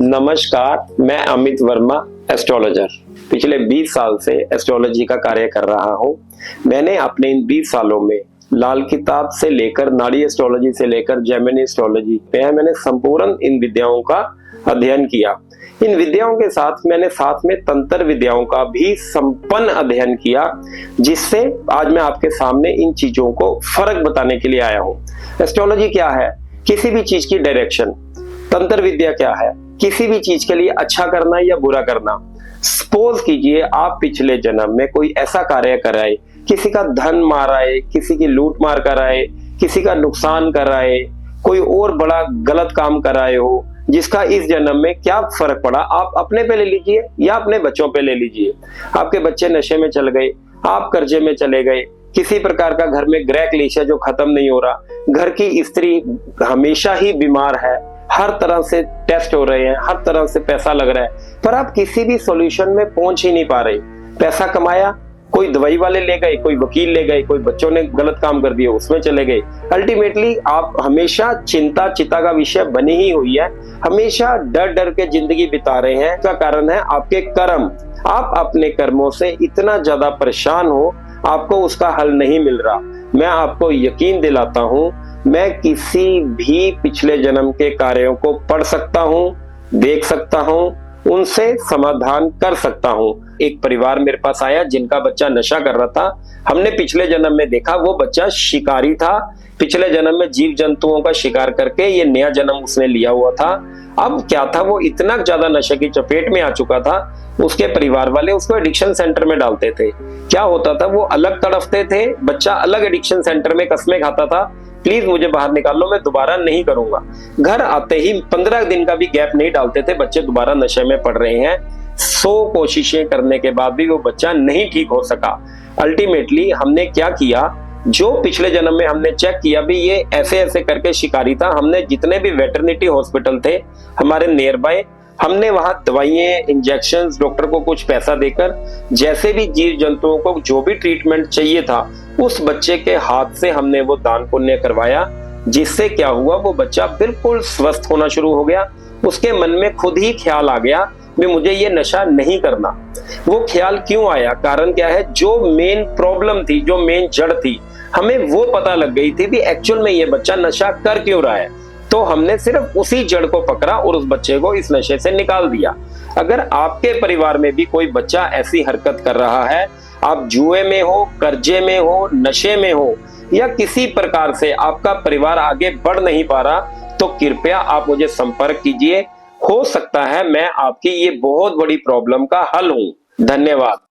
नमस्कार, मैं अमित वर्मा, एस्ट्रोलॉजर। पिछले 20 साल से एस्ट्रोलॉजी का कार्य कर रहा हूं। मैंने अपने इन 20 सालों में लाल किताब से लेकर नाड़ी एस्ट्रोलॉजी से लेकर जेमिनी एस्ट्रोलॉजी पे मैंने संपूर्ण इन विद्याओं का अध्ययन किया। इन विद्याओं के साथ मैंने साथ में तंत्र विद्याओं का भी संपन्न अध्ययन किया, जिससे आज मैं आपके सामने इन चीजों को फर्क बताने के लिए आया हूं। एस्ट्रोलॉजी क्या है? किसी भी चीज की डायरेक्शन। तंत्र विद्या क्या है? किसी भी चीज के लिए अच्छा करना या बुरा करना। सपोज कीजिए आप पिछले जन्म में कोई ऐसा कार्य कराए, किसी का धन माराए, किसी की लूट मार कराए, किसी का नुकसान कराए, कोई और बड़ा गलत काम कराए हो, जिसका इस जन्म में क्या फर्क पड़ा। आप अपने पे ले लीजिए या अपने बच्चों पे ले लीजिए। आपके बच्चे नशे में चल गए, आप कर्जे में चले गए, किसी प्रकार का घर में ग्रह क्लेश है जो खत्म नहीं हो रहा, घर की स्त्री हमेशा ही बीमार है, हर तरह से टेस्ट हो रहे हैं, हर तरह से पैसा लग रहा है, पर आप किसी भी सॉल्यूशन में पहुंच ही नहीं पा रहे। पैसा कमाया, कोई दवाई वाले ले गए, कोई वकील ले गए, कोई बच्चों ने गलत काम कर दिया उसमें चले गए। अल्टीमेटली आप हमेशा चिंता का विषय बनी ही हुई है, हमेशा डर डर के जिंदगी बिता रहे हैं। इसका कारण है आपके कर्म। आप अपने कर्मों से इतना ज्यादा परेशान हो, आपको उसका हल नहीं मिल रहा। मैं आपको यकीन दिलाता हूं, मैं किसी भी पिछले जन्म के कार्यों को पढ़ सकता हूं, देख सकता हूं, उनसे समाधान कर सकता हूं। एक परिवार मेरे पास आया जिनका बच्चा नशा कर रहा था। हमने पिछले जन्म में देखा वो बच्चा शिकारी था, पिछले जन्म में जीव जंतुओं का शिकार करके ये नया जन्म उसने लिया हुआ था। अब क्या था, वो इतना ज्यादा नशे की चपेट में आ चुका था, उसके परिवार वाले उसको एडिक्शन सेंटर में डालते थे। क्या होता था, वो अलग तड़फते थे, बच्चा अलग एडिक्शन सेंटर में कसमें खाता था, प्लीज मुझे बाहर निकाल लो, मैं दोबारा नहीं करूंगा। घर आते ही 15 दिन का भी गैप नहीं डालते थे, बच्चे दोबारा नशे में पड़ रहे हैं। 100 कोशिशें करने के बाद भी वो बच्चा नहीं ठीक हो सका। अल्टीमेटली हमने क्या किया, जो पिछले जन्म में हमने चेक किया भी ये ऐसे ऐसे करके शिकारी था। हमने जितने भी वेटरनिटी हॉस्पिटल थे हमारे नियर बाय, हमने वहां दवाइयां, इंजेक्शंस, डॉक्टर को कुछ पैसा देकर जैसे भी जीव जंतुओं को जो भी ट्रीटमेंट चाहिए था उस बच्चे के हाथ से हमने वो दान पुण्य करवाया। जिससे क्या हुआ, वो बच्चा बिल्कुल स्वस्थ होना शुरू हो गया। उसके मन में खुद ही ख्याल आ गया भी मुझे ये नशा नहीं करना। वो ख्याल क्यों आया, कारण क्या है, जो मेन प्रॉब्लम थी, जो मेन जड़ थी, हमें वो पता लग गई थी भी एक्चुअल में ये बच्चा नशा कर क्यों रहा है। तो हमने सिर्फ उसी जड़ को पकड़ा और उस बच्चे को इस नशे से निकाल दिया। अगर आपके परिवार में भी कोई बच्चा ऐसी हरकत कर रहा है, आप जुए में हो, कर्जे में हो, नशे में हो, या किसी प्रकार से आपका परिवार आगे बढ़ नहीं पा रहा, तो कृपया आप मुझे संपर्क कीजिए। हो सकता है मैं आपकी ये बहुत बड़ी प्रॉब्लम का हल हूं। धन्यवाद।